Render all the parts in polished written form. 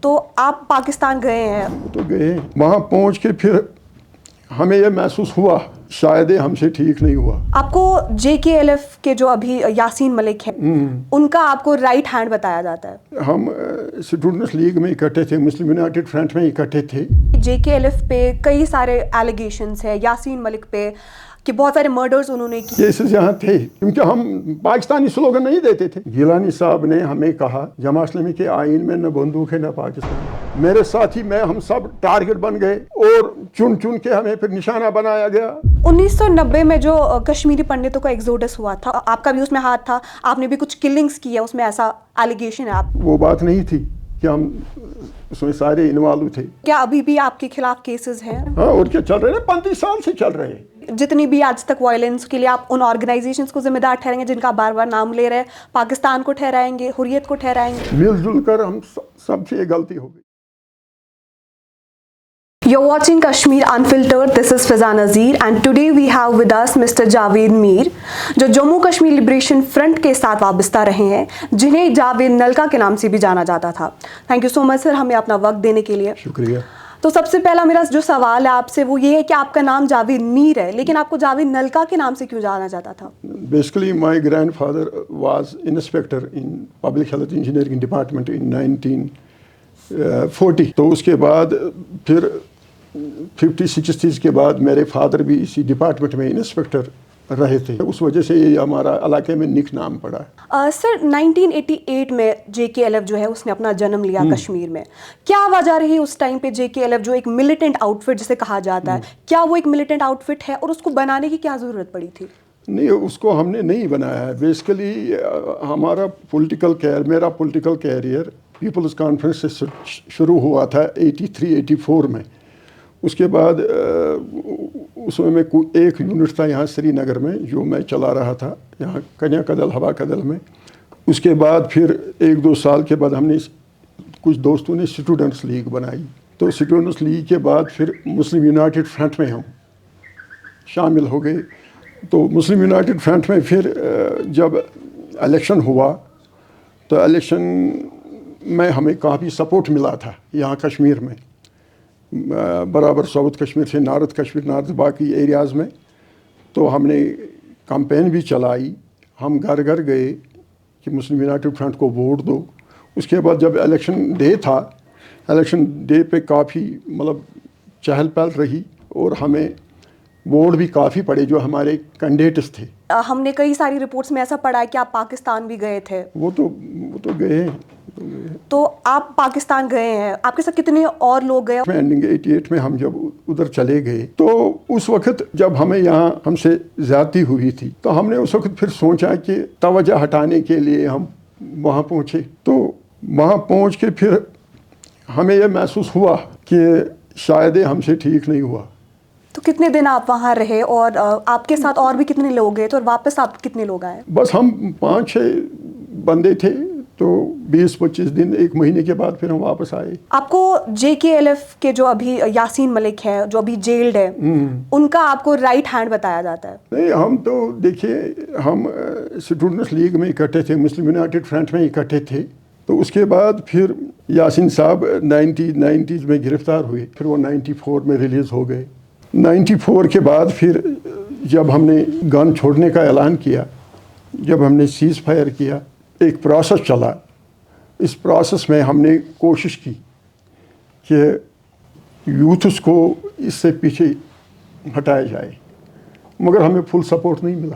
تو آپ پاکستان گئے ہیں؟ تو گئے، وہاں پہنچ کے پھر ہمیں یہ محسوس ہوا شاید ہم سے ٹھیک نہیں ہوا. آپ کو JKLF کے جو ابھی یاسین ملک ہیں ان کا آپ کو رائٹ ہینڈ بتایا جاتا ہے. ہم اسٹوڈنٹس لیگ میں اکٹھے تھے، مسلم یونائٹڈ فرنٹ میں اکٹھے تھے. JKLF پہ کئی سارے ایلیگیشنز ہیں یاسین ملک پہ کہ بہت سارے مرڈرز انہوں نے کیے. کیسز یہاں تھے کیونکہ ہم پاکستانی سلوگن نہیں دیتے تھے. گیلانی صاحب نے ہمیں کہا جماعت اسلامی کے آئین میں نہ بندوق ہے نہ پاکستان. میرے ساتھی میں ہم سب ٹارگٹ بن گئے اور چن چن کے ہمیں پھر نشانہ بنایا گیا. 1990 میں جو کشمیری پنڈتوں کا ایگزوڈس ہوا تھا، آپ کا بھی اس میں ہاتھ تھا، آپ نے بھی کچھ کلنگز کی ہے، اس میں ایسا ایلیگیشن ہے. آپ وہ بات نہیں تھی کہ ہم اس میں سارے انوالو تھے. کیا ابھی بھی آپ کے خلاف کیسز ہیں؟ ہاں، اور کیا چل رہے ہیں، 35 سال سے چل رہے ہیں. جتنی بھی آج تک وائلنس کے لیے آپ ان آرگنائزیشنز کو ذمہ دار ٹھہرائیں گے جن کا بار بار نام لے رہے ہیں، پاکستان کو ٹھہرائیں گے، حریت کو ٹھہرائیں گے؟ مل جل کر ہم سب سے یہ غلطی ہو گئی. You're watching Kashmir Unfiltered. This is Fiza Nazir and today we have with us Mr. Javed Mir جو جموں کشمیر لبریشن فرنٹ کے ساتھ وابستہ رہے ہیں، جنہیں جاوید نلکا کے نام سے بھی جانا جاتا تھا. تھینک یو سو مچ سر ہمیں اپنا وقت دینے کے لیے. شکریہ. تو سب سے پہلا میرا جو سوال ہے آپ سے وہ یہ ہے کہ آپ کا نام جاوید میر ہے لیکن آپ کو جاوید نلکا کے نام سے کیوں جانا جاتا تھا؟ Basically my grandfather was inspector in public health engineering department in 1940. تو اس کے بعد پھر 50-60 کے بعد میرے فادر بھی اسی ڈپارٹمنٹ میں انسپیکٹر رہے تھے، اس وجہ سے یہ ہمارا علاقے میں نک نام پڑا ہے. سر 1988 میں JKLF جو ہے اس نے اپنا جنم لیا کشمیر میں. کیا وجہ رہی اس ٹائم پہ JKLF جو ایک ملیٹنٹ آؤٹ فٹ جسے کہا جاتا ہے، کیا وہ ایک ملیٹنٹ آؤٹ فٹ ہے اور اس کو بنانے کی کیا ضرورت پڑی تھی؟ نہیں، اس کو ہم نے نہیں بنایا ہے. بیسیکلی ہمارا میرا پولیٹیکل کیریئر پیپلز کانفرنس سے شروع ہوا تھا 83-84 میں. اس کے بعد اس میں ایک یونٹ تھا یہاں سری نگر میں جو میں چلا رہا تھا، یہاں کنیا کدل ہوا کدل میں. اس کے بعد پھر 1-2 سال کے بعد ہم نے کچھ دوستوں نے اسٹوڈنٹس لیگ بنائی. تو اسٹوڈنٹس لیگ کے بعد پھر مسلم یونائٹڈ فرنٹ میں ہم شامل ہو گئے. تو مسلم یونائٹڈ فرنٹ میں پھر جب الیکشن ہوا تو الیکشن میں ہمیں کافی سپورٹ ملا تھا یہاں کشمیر میں، برابر ساؤتھ کشمیر سے نارتھ کشمیر، نارتھ باقی ایریاز میں. تو ہم نے کمپین بھی چلائی، ہم گھر گھر گئے کہ مسلم یونائٹڈ فرنٹ کو ووٹ دو. اس کے بعد جب الیکشن ڈے تھا، الیکشن ڈے پہ کافی چہل پہل رہی اور ہمیں ووٹ بھی کافی پڑے جو ہمارے کینڈیڈیٹس تھے. ہم نے کئی ساری رپورٹس میں ایسا پڑھا ہے کہ آپ پاکستان بھی گئے تھے. وہ تو گئے ہیں. تو آپ پاکستان گئے ہیں، آپ کے ساتھ کتنے اور لوگ گئے؟ 88 میں ہم جب ادھر چلے گئے تو اس وقت جب ہمیں یہاں ہم سے زیادتی ہوئی تھی تو ہم نے اس وقت پھر سوچا کہ توجہ ہٹانے کے لیے ہم وہاں پہنچے. تو وہاں پہنچ کے پھر ہمیں یہ محسوس ہوا کہ شاید ہم سے ٹھیک نہیں ہوا. تو کتنے دن آپ وہاں رہے اور آپ کے ساتھ اور بھی کتنے لوگ گئے تھے اور واپس آپ کتنے لوگ آئے؟ بس ہم 5-6 بندے تھے. تو 20-25 دن، 1 مہینے کے بعد پھر ہم واپس آئے. آپ کو JKLF کے جو ابھی یاسین ملک ہے جو ابھی جیلڈ ہے ان کا آپ کو رائٹ ہینڈ بتایا جاتا ہے؟ نہیں، ہم تو دیکھیے ہم اسٹوڈنٹس لیگ میں اکٹھے تھے، مسلم یونائٹڈ فرنٹ میں اکٹھے تھے. تو اس کے بعد پھر یاسین صاحب 90s میں گرفتار ہوئے، پھر وہ 94 میں ریلیز ہو گئے. 94 کے بعد پھر جب ہم نے گن چھوڑنے کا اعلان کیا، جب ہم نے سیز فائر کیا، ایک پروسیس چلا. اس پروسیس میں ہم نے کوشش کی کہ یوتھس کو اس سے پیچھے ہٹایا جائے، مگر ہمیں فل سپورٹ نہیں ملا.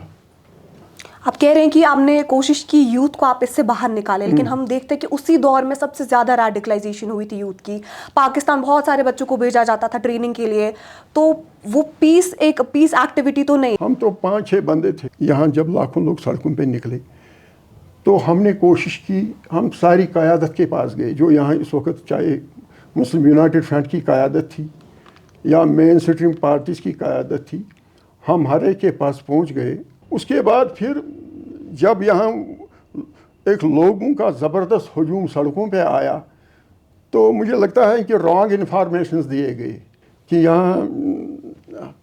آپ کہہ رہے ہیں کہ آپ نے کوشش کی یوتھ کو آپ اس سے باہر نکالیں، لیکن ہم دیکھتے ہیں کہ اسی دور میں سب سے زیادہ ریڈیکلائزیشن ہوئی تھی یوتھ کی. پاکستان بہت سارے بچوں کو بھیجا جاتا تھا ٹریننگ کے لیے، تو وہ پیس ایکٹیویٹی تو نہیں. ہم تو 5-6 بندے تھے یہاں. جب لاکھوں لوگ سڑکوں پہ نکلے تو ہم نے کوشش کی، ہم ساری قیادت کے پاس گئے جو یہاں اس وقت، چاہے مسلم یونائٹڈ فرنٹ کی قیادت تھی یا مین اسٹریم پارٹیز کی قیادت تھی، ہم ہر ایک کے پاس پہنچ گئے. اس کے بعد پھر جب یہاں ایک لوگوں کا زبردست ہجوم سڑکوں پہ آیا تو مجھے لگتا ہے کہ رانگ انفارمیشنز دیے گئے کہ یہاں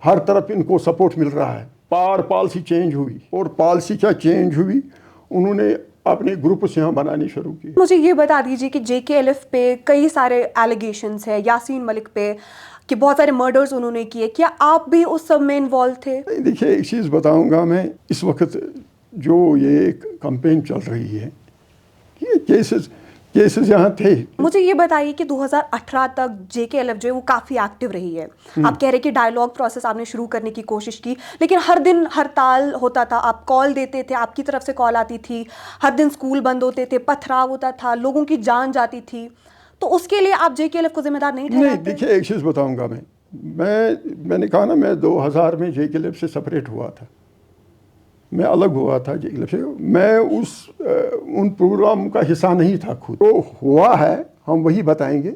ہر طرف ان کو سپورٹ مل رہا ہے. پالیسی چینج ہوئی، اور پالیسی کیا چینج ہوئی، انہوں نے اپنے گروپ سے یہاں بنانے شروع کیے. مجھے یہ بتا دیجیے کہ JK-LF پہ کئی سارے ایلیگیشنز ہیں، یاسین ملک پہ کہ بہت سارے مرڈرز انہوں نے کیے، کیا آپ بھی اس سب میں انوالو تھے؟ دیکھیے ایک چیز بتاؤں گا میں، اس وقت جو یہ ایک کمپین چل رہی ہے، یہ کیسز یہاں تھے. مجھے یہ بتائیے کہ 2018 تک JK-LF جو ہے وہ کافی ایکٹیو رہی ہے. آپ کہہ رہے کہ ڈائیلاگ پروسیس آپ نے شروع کرنے کی کوشش کی، لیکن ہر دن ہڑتال ہوتا تھا، آپ کال دیتے تھے، آپ کی طرف سے کال آتی تھی، ہر دن اسکول بند ہوتے تھے، پتھراؤ ہوتا تھا، لوگوں کی جان جاتی تھی، تو اس کے لیے آپ JK-LF کو ذمہ دار نہیں ٹھہراتے؟ نہیں دیکھیے ایک چیز بتاؤں گا میں نے کہا نا میں 2000 میں JK-LF سے سپریٹ ہوا تھا، میں الگ ہوا تھا JK-LF سے. میں ان پروگرام کا حصہ نہیں تھا خود. جو ہوا ہے ہم وہی بتائیں گے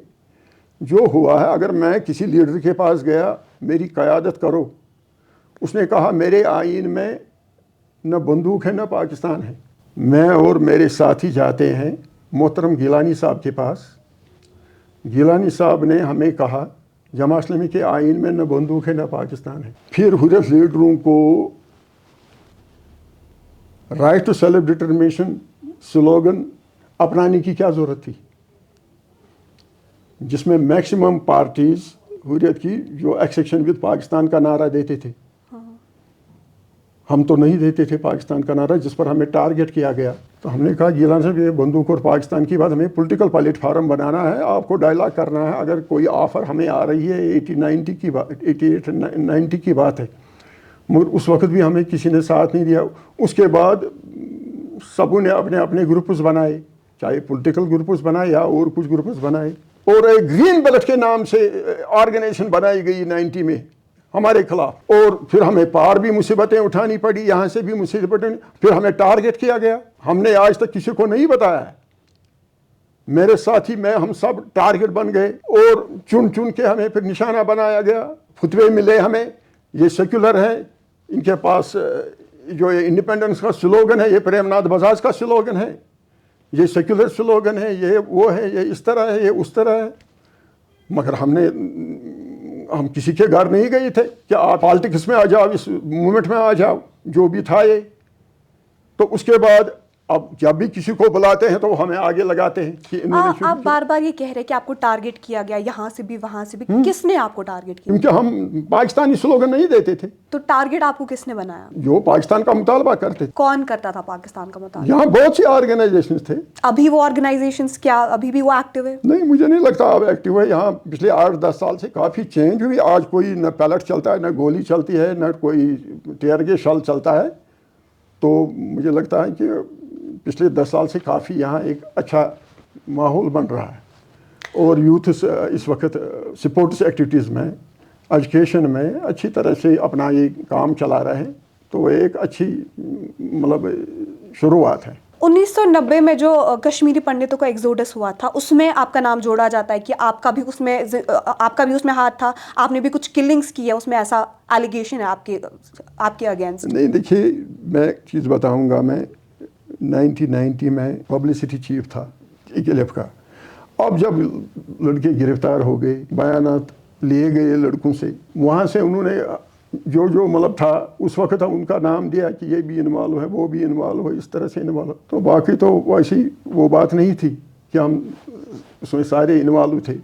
جو ہوا ہے. اگر میں کسی لیڈر کے پاس گیا میری قیادت کرو، اس نے کہا میرے آئین میں نہ بندوق ہے نہ پاکستان ہے. میں اور میرے ساتھی جاتے ہیں محترم گیلانی صاحب کے پاس. گیلانی صاحب نے ہمیں کہا جماعت اسلامی کے آئین میں نہ بندوق ہے نہ پاکستان ہے. پھر حریت لیڈروں کو right to self determination slogan اپنانے کی کیا ضرورت تھی، جس میں میکسیمم پارٹیز حریت کی جو ایکسیکشن ود پاکستان کا نعرہ دیتے تھے. ہم تو نہیں دیتے تھے پاکستان کا نعرہ، جس پر ہمیں ٹارگٹ کیا گیا. تو ہم نے کہا گیلان صاحب یہ بندوق اور پاکستان کی بات، ہمیں پولیٹیکل پلیٹ فارم بنانا ہے، آپ کو ڈائلاگ کرنا ہے. اگر کوئی آفر ہمیں آ رہی ہے 80-90 کی بات، 88-90 کی بات ہے، مگر اس وقت بھی ہمیں کسی نے ساتھ نہیں دیا. اس کے بعد سبوں نے اپنے اپنے گروپس بنائے، چاہے پولیٹیکل گروپس بنائے یا اور کچھ گروپس بنائے، اور ایک گرین بیلٹ کے نام سے آرگنائزیشن بنائی گئی 90 میں ہمارے خلاف. اور پھر ہمیں پار بھی مصیبتیں اٹھانی پڑی، یہاں سے بھی مصیبتیں، پھر ہمیں ٹارگٹ کیا گیا. ہم نے آج تک کسی کو نہیں بتایا ہے، میرے ساتھی میں ہم سب ٹارگٹ بن گئے، اور چن چن کے ہمیں پھر نشانہ بنایا گیا. فتوے ملے ہمیں، یہ سیکولر ہے، ان کے پاس جو انڈیپینڈنس کا سلوگن ہے یہ پریم ناتھ بجاج کا سلوگن ہے، یہ سیکولر سلوگن ہے، یہ وہ ہے، یہ اس طرح ہے، یہ اس طرح ہے. مگر ہم کسی کے گھر نہیں گئے تھے کہ آپ پالیٹکس میں آ جاؤ، اس موومنٹ میں آ جاؤ، جو بھی تھا یہ. تو اس کے بعد اب جب بھی کسی کو بلاتے ہیں تو ہمیں آگے لگاتے ہیں کہ انہوں نے آپ بار بار یہ کہہ رہے کہ آپ کو ٹارگٹ کیا گیا یہاں سے بھی وہاں سے بھی، کس نے آپ کو ٹارگٹ کیا؟ کیونکہ ہم پاکستانی سلوگن نہیں دیتے تھے. تو ٹارگٹ آپ کو کس نے بنایا؟ جو پاکستان کا مطالبہ کرتے تھے. کون کرتا تھا پاکستان کا مطالبہ؟ یہاں بہت سی آرگنائزیشنز تھے. ابھی وہ آرگنائزیشنز کیا ابھی بھی وہ ایکٹیو ہے؟ نہیں مجھے نہیں لگتا اب ایکٹیو ہے. یہاں پچھلے 8-10 سال سے کافی چینج ہوئی. آج کوئی نہ پیلٹ چلتا ہے، نہ گولی چلتی ہے، نہ کوئی ٹیئر گیس شل چلتا ہے. تو مجھے لگتا ہے کہ پچھلے 10 سال سے کافی یہاں ایک اچھا ماحول بن رہا ہے. اور یوتھ اس وقت سپورٹس ایکٹیویٹیز میں، ایجوکیشن میں اچھی طرح سے اپنا یہ کام چلا رہے ہیں. تو ایک اچھی مطلب شروعات ہے. 1990 میں جو کشمیری پنڈتوں کا ایگزوڈس ہوا تھا، اس میں آپ کا نام جوڑا جاتا ہے کہ آپ کا بھی اس میں ہاتھ تھا، آپ نے بھی کچھ کلنگز کی ہے، اس میں ایسا ایلیگیشن ہے آپ کے اگینسٹ. نہیں دیکھیے میں ایک چیز بتاؤں گا، میں 1990 میں پبلسٹی چیف تھا JK-LF کا. اب جب لڑکے گرفتار ہو گئے، بیانات لیے گئے لڑکوں سے، وہاں سے انہوں نے جو مطلب تھا اس وقت ان کا نام دیا کہ یہ بھی انوالو ہے، وہ بھی انوالو ہے، اس طرح سے انوالو. تو باقی تو ویسی وہ بات نہیں تھی کہ ہم اس میں سارے انوالو تھے.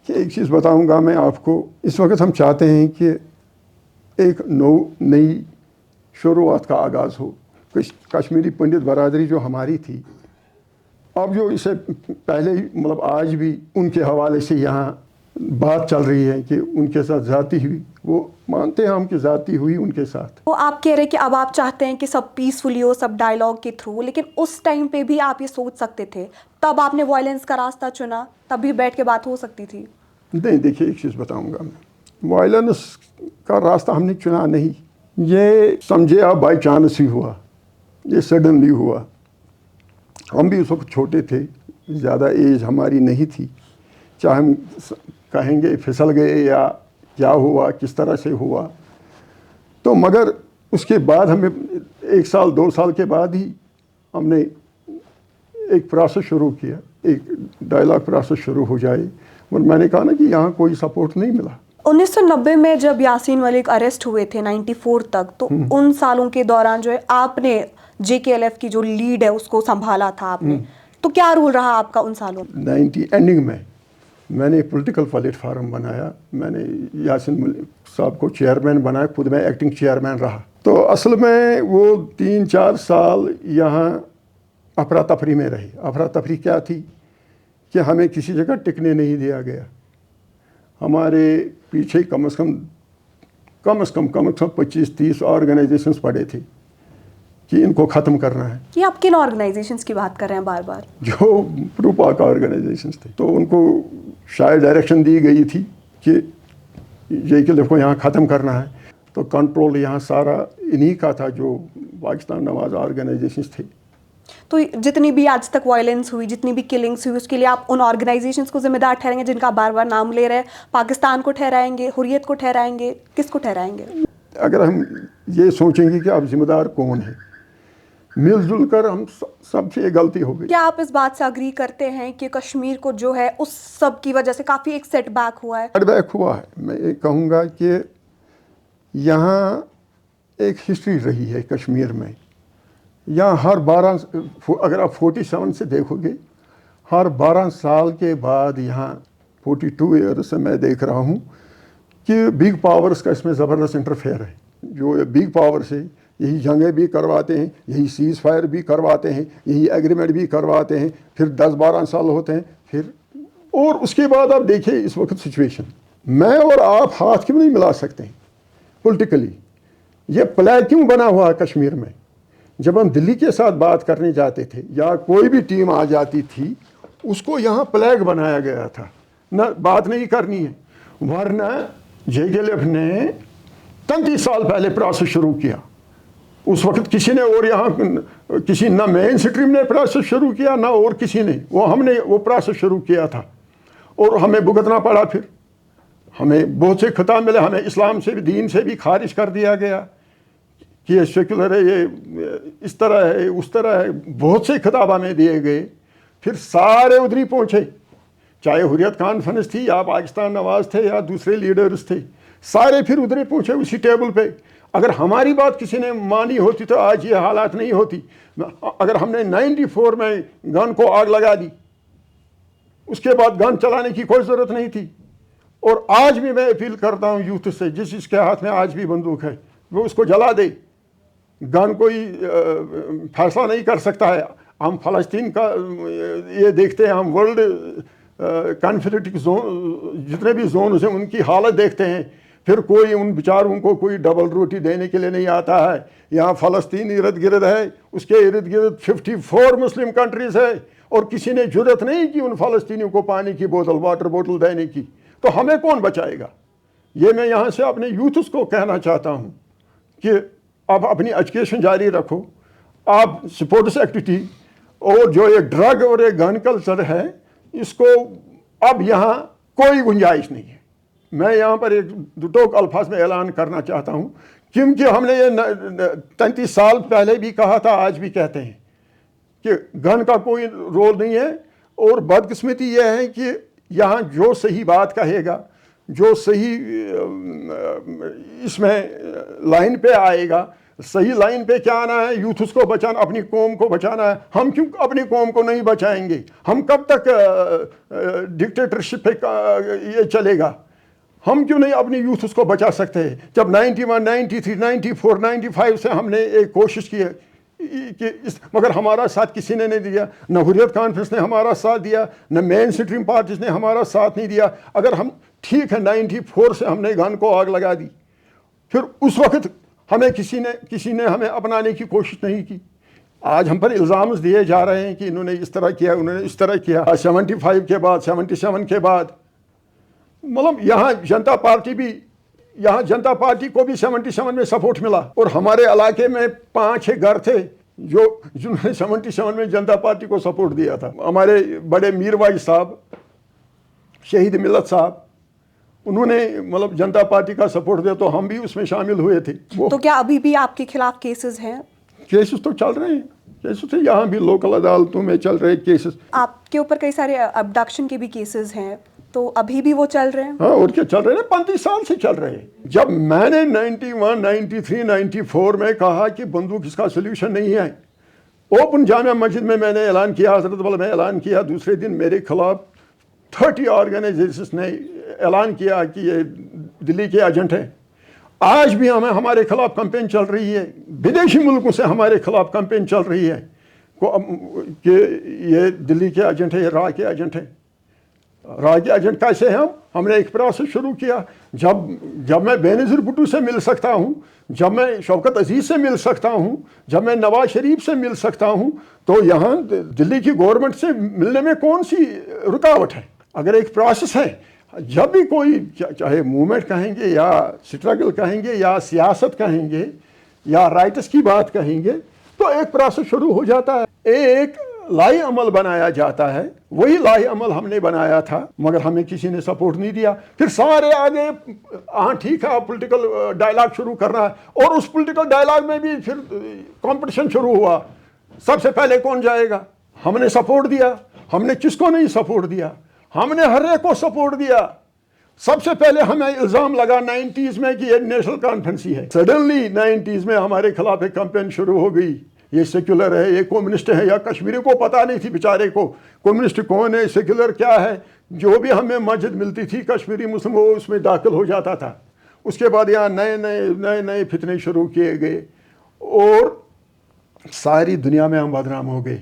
کہ ایک چیز بتاؤں گا میں آپ کو، اس وقت ہم چاہتے ہیں کہ ایک نئی شروعات کا آغاز ہو. کشمیری پنڈت برادری جو ہماری تھی، اب جو اسے پہلے ہی مطلب آج بھی ان کے حوالے سے یہاں بات چل رہی ہے کہ ان کے ساتھ ذاتی ہوئی، وہ مانتے ہیں ہم کہ ذاتی ہوئی ان کے ساتھ. وہ آپ کہہ رہے کہ اب آپ چاہتے ہیں کہ سب پیسفلی ہو، سب ڈائیلاگ کے تھرو، لیکن اس ٹائم پہ بھی آپ یہ سوچ سکتے تھے، تب آپ نے وائلنس کا راستہ چنا، تب بھی بیٹھ کے بات ہو سکتی تھی. نہیں دیکھیے ایک چیز بتاؤں گا میں، وائلنس کا راستہ ہم نے چنا نہیں. یہ سمجھے آپ بائی چانس ہی ہوا، یہ سڈنلی ہوا. ہم بھی اس وقت چھوٹے تھے، زیادہ ایج ہماری نہیں تھی. چاہے ہم کہیں گے پھسل گئے یا کیا ہوا، کس طرح سے ہوا. تو مگر اس کے بعد ہمیں 1 سال 2 سال کے بعد ہی ہم نے ایک پروسیس شروع کیا، ایک ڈائلاگ پروسیس شروع ہو جائے. اور میں نے کہا نا کہ یہاں کوئی سپورٹ نہیں ملا. 1990 میں جب یاسین ملک اریسٹ ہوئے تھے 94 تک، تو ان سالوں کے دوران جو ہے آپ نے JKLF की जो लीड है उसको संभाला था आपने, तो क्या रोल रहा आपका उन सालों में? 90 एंडिंग में मैंने एक पॉलिटिकल प्लेटफार्म बनाया, मैंने यासिन मलिक साहब को चेयरमैन बनाया, खुद मैं एक्टिंग चेयरमैन रहा। तो असल में वो 3-4 साल यहाँ अफरा तफरी में रही। अफरा तफरी क्या थी कि हमें किसी जगह टिकने नहीं दिया गया। हमारे पीछे कम से कम 25-30 ऑर्गेनाइजेशंस पड़े थे कि इनको ख़त्म करना है। ये आप किन ऑर्गेनाइजेशंस की बात कर रहे हैं बार बार? जो प्रूपाक ऑर्गेनाइजेशंस थे, तो उनको शायद डायरेक्शन दी गई थी कि JKLF को यहाँ ख़त्म करना है, तो कंट्रोल यहाँ सारा इन्हीं का था, जो पाकिस्तान नवाज ऑर्गेनाइजेशंस थे। तो जितनी भी आज तक वायलेंस हुई, जितनी भी किलिंग्स हुई, उसके लिए आप उन ऑर्गेनाइजेशंस को जिम्मेदार ठहराएंगे जिनका बार बार नाम ले रहे हैं? पाकिस्तान को ठहराएंगे, हुर्रियत को ठहराएंगे, किसको ठहराएंगे? अगर हम ये सोचेंगे कि अब जिम्मेदार कौन है, मिलजुल कर हम सबसे गलती हो गई। क्या आप इस बात से अग्री करते हैं कि कश्मीर को जो है उस सब की वजह से काफ़ी एक सेटबैक हुआ है? सेटबैक हुआ है। मैं ये कहूँगा कि यहाँ एक हिस्ट्री रही है कश्मीर में। यहाँ हर 12, अगर आप 47 से देखोगे, हर 12 साल के बाद यहाँ 42 ईयर से मैं देख रहा हूँ कि बिग पावर्स का इसमें ज़बरदस्त इंटरफेयर है। जो बिग पावर से यही जंगें भी करवाते हैं, यही सीज़ फायर भी करवाते हैं, यही एग्रीमेंट भी करवाते हैं, फिर 10-12 साल होते हैं, फिर और उसके बाद आप देखिए इस वक्त सिचुएशन, मैं और आप हाथ क्यों नहीं मिला सकते हैं पॉलिटिकली? ये फ्लैग क्यों बना हुआ है कश्मीर में? जब हम दिल्ली के साथ बात करने जाते थे या कोई भी टीम आ जाती थी, उसको यहाँ फ्लैग बनाया गया था, ना बात नहीं करनी है। वरना JKLF ने 33 साल पहले प्रोसेस शुरू किया। उस वक्त किसी ने और यहाँ किसी ना मेन स्ट्रीम ने प्रोसेस शुरू किया ना और किसी ने, हमने वो प्रोसेस शुरू किया था और हमें भुगतना पड़ा। फिर हमें बहुत से खिताब मिले, हमें इस्लाम से भी, दीन से भी खारिज कर दिया गया कि ये सेकुलर है, ये इस तरह है, उस तरह है, बहुत से खिताब हमें दिए गए। फिर सारे उधर ही पहुँचे, चाहे हुर्रियत कॉन्फ्रेंस थी या पाकिस्तान नवाज थे या दूसरे लीडर्स थे, सारे फिर उधर ही पहुँचे उसी टेबल पे। अगर हमारी बात किसी ने मानी होती तो आज ये हालात नहीं होती। अगर हमने 94 में गन को आग लगा दी, उसके बाद गन चलाने की कोई ज़रूरत नहीं थी। और आज भी मैं अपील करता हूँ यूथ से, जिसके हाथ में आज भी बंदूक है वो उसको जला दे। गन कोई फैसला नहीं कर सकता है। हम फ़लस्तीन का ये देखते हैं, हम वर्ल्ड कॉन्फ्लिक्ट जोन, जितने भी जोन हैं उनकी हालत देखते हैं, फिर कोई उन बेचारों को कोई डबल रोटी देने के लिए नहीं आता है। यहाँ फ़लस्तीन इर्द गिर्द है, उसके इर्द गिर्द 54 मुस्लिम कंट्रीज़ है, और किसी ने जुर्रत नहीं की उन फ़लस्तीनियों को पानी की बोतल, वाटर बोतल देने की। तो हमें कौन बचाएगा? ये मैं यहाँ से अपने यूथ्स को कहना चाहता हूँ कि आप अपनी एजुकेशन जारी रखो, आप स्पोर्ट्स एक्टिविटी, और जो ये ड्रग और ये गन कल्चर है, इसको अब यहाँ कोई गुंजाइश नहीं है। मैं यहाँ पर एक दो अल्फाज में ऐलान करना चाहता हूँ, क्योंकि हमने ये 33 साल पहले भी कहा था, आज भी कहते हैं कि गन का कोई रोल नहीं है। और बदकिस्मती यह है कि यहाँ जो सही बात कहेगा, जो सही इसमें लाइन पे आएगा, सही लाइन पे क्या आना है, यूथ उसको बचाना, अपनी कौम को बचाना है। हम क्यों अपनी कौम को नहीं बचाएंगे? हम कब तक डिक्टेटरशिप पे ये चलेगा? हम क्यों नहीं अपनी यूथ उसको बचा सकते हैं? जब 91, 93, 94, 95 से हमने एक कोशिश की है कि मगर हमारा साथ किसी ने नहीं दिया। न हुर्रियत कॉन्फ्रेंस ने हमारा साथ दिया, न मेन स्ट्रीम पार्टीज ने हमारा साथ नहीं दिया। अगर हम ठीक है 94 से हमने गन को आग लगा दी, फिर उस वक्त हमें किसी ने हमें अपनाने की कोशिश नहीं की। आज हम पर इल्ज़ाम दिए जा रहे हैं कि इन्होंने इस तरह किया, उन्होंने इस तरह किया। 75 के बाद, 77 के बाद, मतलब यहाँ जनता पार्टी को भी 77 में सपोर्ट मिला। और हमारे इलाके में 5-6 घर थे जिन्होंने 77 में जनता पार्टी को सपोर्ट दिया था। हमारे बड़े मीर भाई साहब, शहीद मिल्लत साहब, उन्होंने मतलब जनता पार्टी का सपोर्ट दिया, तो हम भी उसमें शामिल हुए थे। तो क्या अभी भी आपके खिलाफ केसेस हैं? केसेस तो चल रहे हैं, केसेस तो यहाँ भी लोकल अदालतों में चल रहे केसेस। आपके ऊपर कई सारे अबडक्शन के भी केसेस हैं, तो अभी भी वो चल रहे हैं? हाँ, और क्या चल रहे हैं, 35 साल से चल रहे हैं। जब मैंने 91, 93, 94 में कहा कि बंदूक इसका सोल्यूशन नहीं है, ओपन जामिया मस्जिद में मैंने ऐलान किया, हजरत बल में ऐलान किया, दूसरे दिन मेरे खिलाफ 30 ऑर्गेनाइजेशंस ने ऐलान किया कि ये दिल्ली के एजेंट हैं। आज भी हमारे खिलाफ कैंपेन चल रही है, विदेशी मुल्कों से हमारे खिलाफ कैंपेन चल रही है कि ये दिल्ली के एजेंट है, ये राह के एजेंट है। राह के एजेंट कैसे हैं? हमने एक प्रोसेस शुरू किया। जब मैं बेनज़ीर भुट्टो से मिल सकता हूँ, जब मैं शौकत अजीज़ से मिल सकता हूँ, जब मैं नवाज शरीफ से मिल सकता हूँ, तो यहाँ दिल्ली की गवर्नमेंट से मिलने में कौन सी रुकावट है? अगर एक प्रोसेस है, जब भी कोई चाहे मूवमेंट कहेंगे या स्ट्रगल कहेंगे या सियासत कहेंगे या राइट्स की बात कहेंगे, तो एक प्रोसेस शुरू हो जाता है, एक लाई अमल बनाया जाता है। वही लाई अमल हमने बनाया था, मगर हमें किसी ने सपोर्ट नहीं दिया। फिर सारे आगे हाँ ठीक है, पॉलिटिकल डायलॉग शुरू करना है, और उस पॉलिटिकल डायलॉग में भी फिर कंपटीशन शुरू हुआ, सबसे पहले कौन जाएगा। हमने सपोर्ट दिया, हमने किसको नहीं सपोर्ट दिया? हमने हर एक को सपोर्ट दिया। सबसे पहले हमें इल्ज़ाम लगा 90s में कि ये नेशनल कॉन्फ्रेंस ही है। सडनली 90s में हमारे खिलाफ एक कैंपेन शुरू हो गई, ये सेक्युलर है, ये कम्युनिस्ट है, या कश्मीरी को पता नहीं थी बेचारे को कम्युनिस्ट कौन है, सेक्युलर क्या है। जो भी हमें मस्जिद मिलती थी कश्मीरी मुस्लिम, वो उसमें दाखिल हो जाता था। उसके बाद यहाँ नए फितने शुरू किए गए और सारी दुनिया में हम बदनाम हो गए।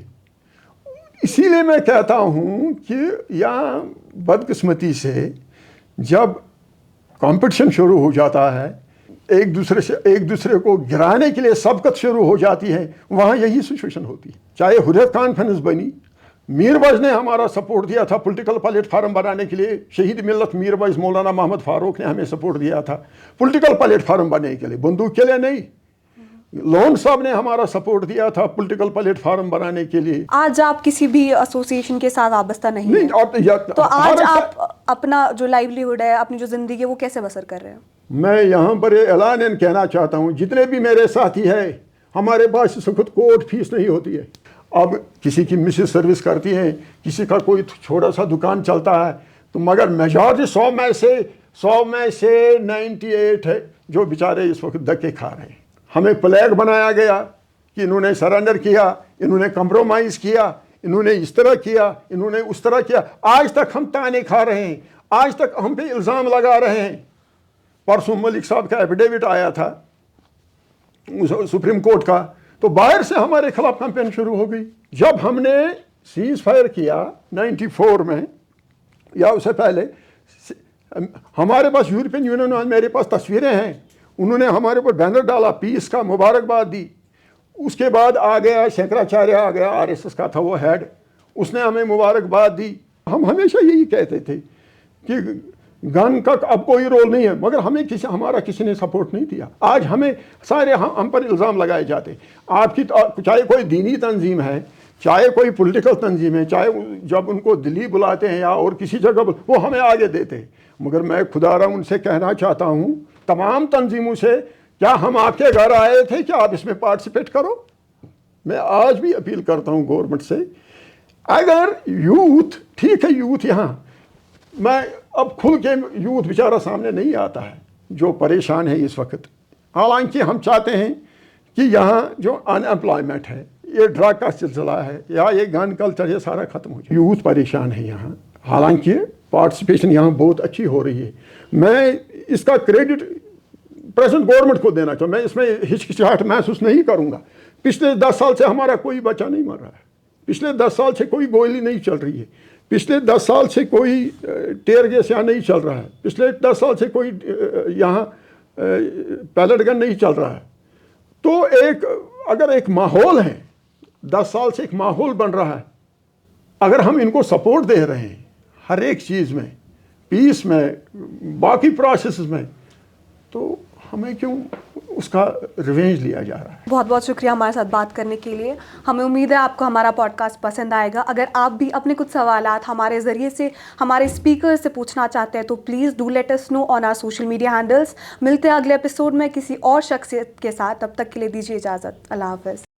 इसीलिए मैं कहता हूँ कि यहाँ बदकिस्मती से जब कंपटीशन शुरू हो जाता है, एक दूसरे को गिराने के लिए सबकत शुरू हो जाती है, वहाँ यही सिचुएशन होती है। चाहे हुर्रियत कॉन्फ्रेंस बनी, मीरवैज़ ने हमारा सपोर्ट दिया था पॉलिटिकल प्लेटफार्म बनाने के लिए। शहीद मिल्लत मीरवैज़ मौलाना मोहम्मद फारूक ने हमें सपोर्ट दिया था पॉलिटिकल प्लेटफार्म बनाने के लिए, बंदूक के लिए नहीं। लोन साहब ने हमारा सपोर्ट दिया था पॉलिटिकल प्लेटफार्म बनाने के लिए। आज आप किसी भी एसोसिएशन के साथ वाबस्ता नहीं है, तो आज आप अपना जो लाइवलीहुड है, अपनी जो ज़िंदगी है, वो कैसे बसर कर रहे हैं? मैं यहाँ पर ऐलान कहना चाहता हूँ, जितने भी मेरे साथी हैं, हमारे पास इस वक्त कोर्ट फीस नहीं होती है। अब किसी की मिसेस सर्विस करती हैं, किसी का कोई छोटा सा दुकान चलता है, तो मगर मेजॉरिटी 100 में से 98 है जो बेचारे इस वक्त धक्के खा रहे हैं। हमें प्लेग बनाया गया कि इन्होंने सरेंडर किया, इन्होंने कंप्रोमाइज़ किया, इन्होंने इस तरह किया, इन्होंने उस तरह किया। आज तक हम ताने खा रहे हैं, आज तक हम पे इल्ज़ाम लगा रहे हैं। परसों मलिक साहब का एफिडेविट आया था सुप्रीम कोर्ट का, तो बाहर से हमारे खिलाफ कैंपेन शुरू हो गई। जब हमने सीज फायर किया 94 में या उससे पहले, हमारे पास यूरोपियन यूनियन में मेरे पास तस्वीरें हैं, उन्होंने हमारे ऊपर बैनर डाला, पीस का मुबारकबाद दी। उसके बाद आ गया शंकराचार्य, आ गया आरएसएस का था वो हेड, उसने हमें मुबारकबाद दी। हम हमेशा यही कहते थे कि गन का अब कोई रोल नहीं है, मगर हमारा किसी ने सपोर्ट नहीं दिया। आज हमें सारे हम पर इल्ज़ाम लगाए जाते। आपकी चाहे कोई दीनी तंजीम है, चाहे कोई पॉलिटिकल तंजीम है, चाहे जब उनको दिल्ली बुलाते हैं या और किसी जगह, वो हमें आगे देते हैं। मगर मैं खुदारा उनसे कहना चाहता हूँ, तमाम तंजीमों से, क्या हम आपके घर आए थे कि आप इसमें पार्टिसिपेट करो? मैं आज भी अपील करता हूँ गवर्नमेंट से, अगर यूथ, ठीक है यूथ यहाँ, मैं अब खुल के यूथ बेचारा सामने नहीं आता है जो परेशान है इस वक्त। हालांकि हम चाहते हैं कि यहाँ जो अनएम्प्लॉयमेंट है, ये ड्रग का सिलसिला है या ये गन कल्चर, ये सारा ख़त्म हो जाए। यूथ परेशान है यहाँ, हालांकि पार्टिसिपेशन यहाँ बहुत अच्छी हो रही है। मैं इसका क्रेडिट प्रेजेंट गवर्नमेंट को देना चाहूँ, मैं इसमें हिचकिचाहट महसूस नहीं करूँगा। पिछले 10 साल से हमारा कोई बच्चा नहीं मर रहा है, पिछले 10 साल से कोई गोली नहीं चल रही है, पिछले 10 साल से कोई टेयर गैस यहाँ नहीं चल रहा है, पिछले 10 साल से कोई यहाँ पैलेट गन नहीं चल रहा है। तो अगर एक माहौल है, 10 साल से एक माहौल बन रहा है, अगर हम इनको सपोर्ट दे रहे हैं हर एक चीज़ में, पीस में, बाकी प्रोसेस में, तो हमें क्यों उसका रिवेंज लिया जा रहा है? बहुत बहुत शुक्रिया हमारे साथ बात करने के लिए। हमें उम्मीद है आपको हमारा पॉडकास्ट पसंद आएगा। अगर आप भी अपने कुछ सवालात हमारे ज़रिए से हमारे स्पीकर से पूछना चाहते हैं तो please do let us know on our social media handles. मिलते हैं अगले एपिसोड में किसी और शख्सियत के साथ, तब तक के लिए दीजिए इजाज़त। अल्लाह हाफ़िज़।